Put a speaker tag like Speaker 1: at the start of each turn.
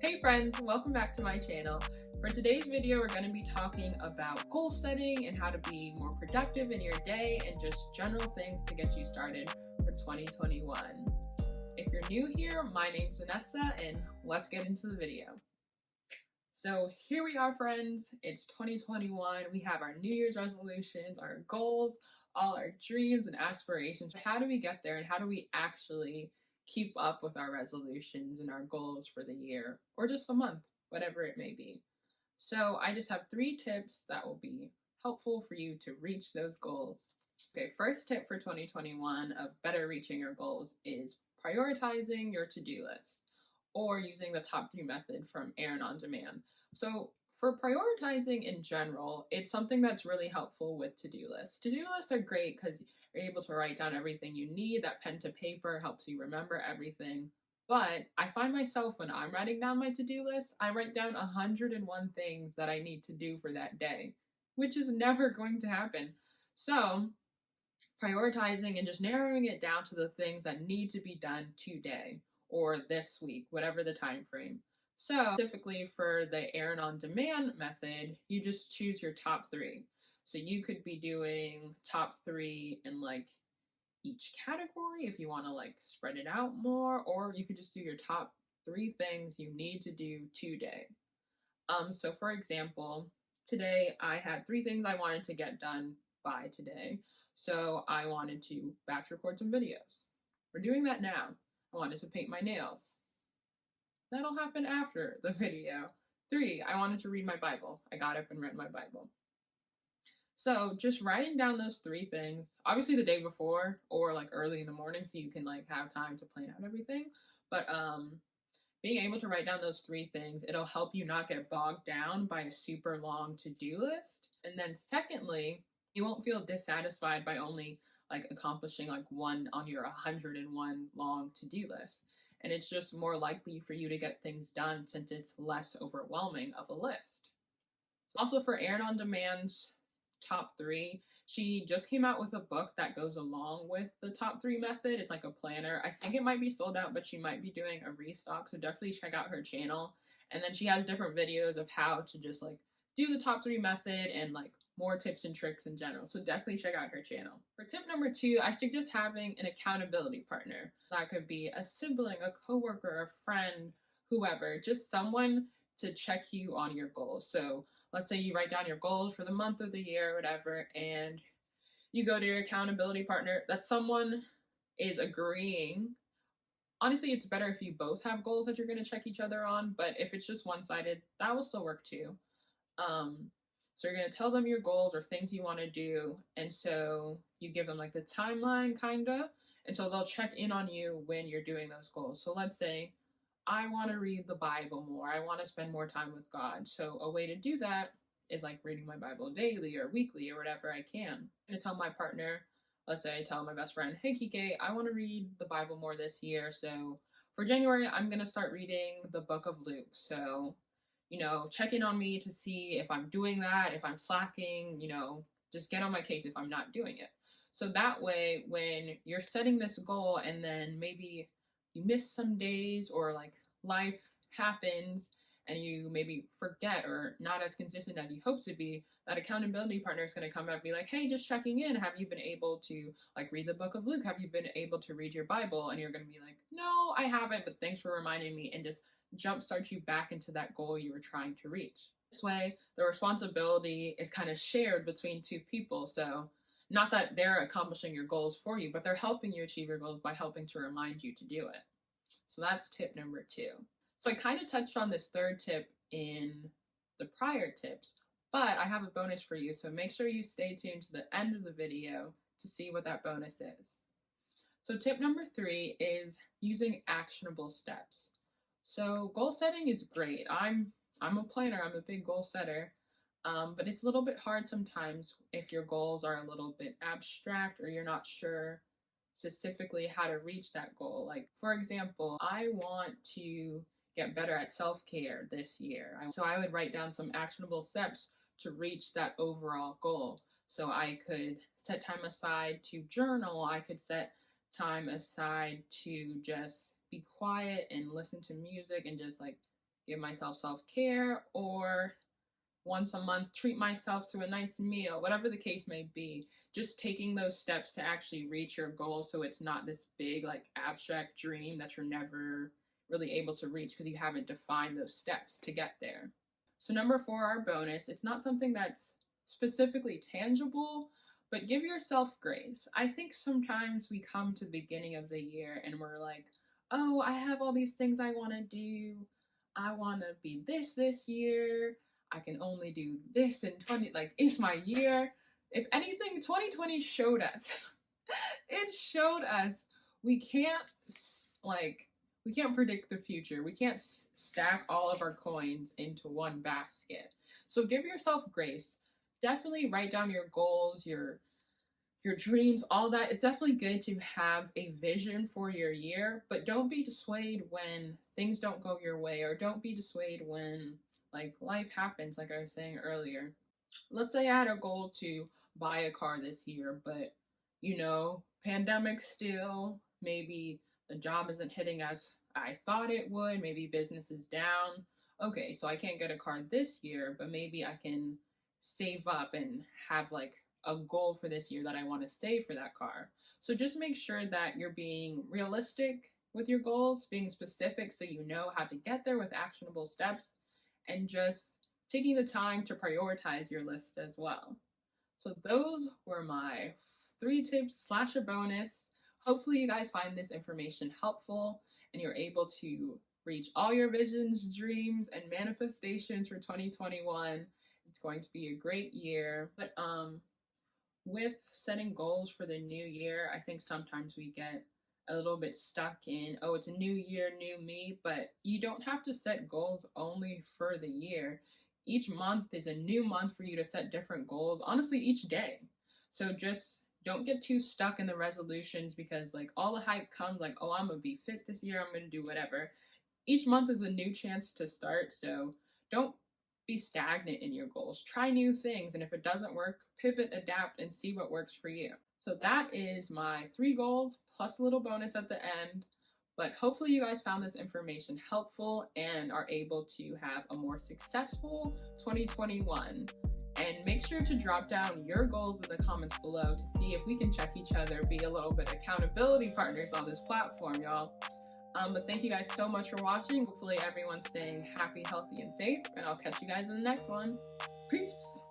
Speaker 1: Hey friends, welcome back to my channel. For today's video, we're going to be talking about goal setting and how to be more productive in your day and just general things to get you started for 2021. If you're new here, my name's Vanessa and let's get into the video. So here we are, friends. It's 2021. We have our New Year's resolutions, our goals, all our dreams and aspirations. How do we get there and how do we actually keep up with our resolutions and our goals for the year or just the month, whatever it may be? So I just have 3 tips that will be helpful for you to reach those goals. Okay, first tip for 2021 of better reaching your goals is prioritizing your to-do list or using the top 3 method from Earn on Demand. So for prioritizing in general, it's something that's really helpful with to-do lists. To-do lists are great because you're able to write down everything you need. That pen to paper helps you remember everything. But I find myself when I'm writing down my to-do list, I write down 101 things that I need to do for that day, which is never going to happen. So prioritizing and just narrowing it down to the things that need to be done today or this week, whatever the time frame. So specifically for the Earn on Demand method, you just choose your top 3. So you could be doing top 3 in like each category if you want to like spread it out more, or you could just do your top 3 things you need to do today. So for example, today I had 3 things I wanted to get done by today. So I wanted to batch record some videos. We're doing that now. I wanted to paint my nails. That'll happen after the video. 3, I wanted to read my Bible. I got up and read my Bible. So just writing down those 3 things, obviously the day before or like early in the morning so you can like have time to plan out everything. But being able to write down those 3 things, it'll help you not get bogged down by a super long to-do list. And then secondly, you won't feel dissatisfied by only like accomplishing like one on your 101 long to-do list. And it's just more likely for you to get things done since it's less overwhelming of a list. So also for Earn on Demand's top 3, she just came out with a book that goes along with the top 3 method. It's like a planner. I think it might be sold out, but she might be doing a restock, so definitely check out her channel. And then she has different videos of how to just like do the top 3 method and like more tips and tricks in general. So definitely check out her channel. For tip number 2, I suggest having an accountability partner. That could be a sibling, a coworker, a friend, whoever, just someone to check you on your goals. So let's say you write down your goals for the month or the year or whatever, and you go to your accountability partner, that someone is agreeing. Honestly, it's better if you both have goals that you're going to check each other on, but if it's just one-sided, that will still work too. So you're going to tell them your goals or things you want to do, and so you give them like the timeline kinda, and so they'll check in on you when you're doing those goals. So let's say I want to read the Bible more. I want to spend more time with God. So a way to do that is like reading my Bible daily or weekly or whatever I can. I tell my partner, let's say I tell my best friend, hey Kike, I want to read the Bible more this year. So for January, I'm going to start reading the book of Luke. So, check in on me to see if I'm doing that, if I'm slacking, just get on my case if I'm not doing it. So that way, when you're setting this goal and then maybe you miss some days or like life happens and you maybe forget or not as consistent as you hope to be, that accountability partner is going to come back and be like, hey, just checking in. Have you been able to like read the book of Luke? Have you been able to read your Bible? And you're going to be like, no, I haven't, but thanks for reminding me, and just jumpstart you back into that goal you were trying to reach. This way, the responsibility is kind of shared between 2 people. So not that they're accomplishing your goals for you, but they're helping you achieve your goals by helping to remind you to do it. So that's tip number 2. So I kind of touched on this 3rd tip in the prior tips, but I have a bonus for you. So make sure you stay tuned to the end of the video to see what that bonus is. So tip number 3 is using actionable steps. So goal setting is great. I'm a planner. I'm a big goal setter. But it's a little bit hard sometimes if your goals are a little bit abstract or you're not sure specifically how to reach that goal. Like, for example, I want to get better at self-care this year. So I would write down some actionable steps to reach that overall goal. So I could set time aside to journal. I could set time aside to just be quiet and listen to music and just like give myself self-care, or once a month treat myself to a nice meal, whatever the case may be. Just taking those steps to actually reach your goal, so it's not this big like abstract dream that you're never really able to reach because you haven't defined those steps to get there. So number 4, our bonus, it's not something that's specifically tangible, but give yourself grace. I think sometimes we come to the beginning of the year and we're like, oh, I have all these things I want to do. I want to be this year. I can only do this in 20, like it's my year. If anything, 2020 showed us, it showed us we can't like we can't predict the future. We can't stack all of our coins into one basket. So give yourself grace. Definitely write down your goals, your dreams, all that. It's definitely good to have a vision for your year, but don't be dissuaded when things don't go your way, or don't be dissuaded when like life happens, like I was saying earlier. Let's say I had a goal to buy a car this year, but pandemic still, maybe the job isn't hitting as I thought it would, maybe business is down. Okay, so I can't get a car this year, but maybe I can save up and have like a goal for this year that I want to save for that car. So just make sure that you're being realistic with your goals, being specific so you know how to get there with actionable steps, and just taking the time to prioritize your list as well. So those were my 3 tips / a bonus. Hopefully you guys find this information helpful and you're able to reach all your visions, dreams, and manifestations for 2021. It's going to be a great year. But with setting goals for the new year, I think sometimes we get a little bit stuck in, oh, it's a new year, new me, but you don't have to set goals only for the year. Each month is a new month for you to set different goals, honestly, each day. So just don't get too stuck in the resolutions, because like all the hype comes like, oh, I'm gonna be fit this year, I'm gonna do whatever. Each month is a new chance to start, so don't be stagnant in your goals. Try new things, and if it doesn't work, pivot, adapt, and see what works for you. So that is my 3 goals plus a little bonus at the end. But hopefully you guys found this information helpful and are able to have a more successful 2021. And make sure to drop down your goals in the comments below to see if we can check each other, be a little bit accountability partners on this platform, y'all. But thank you guys so much for watching. Hopefully everyone's staying happy, healthy, and safe. And I'll catch you guys in the next one. Peace.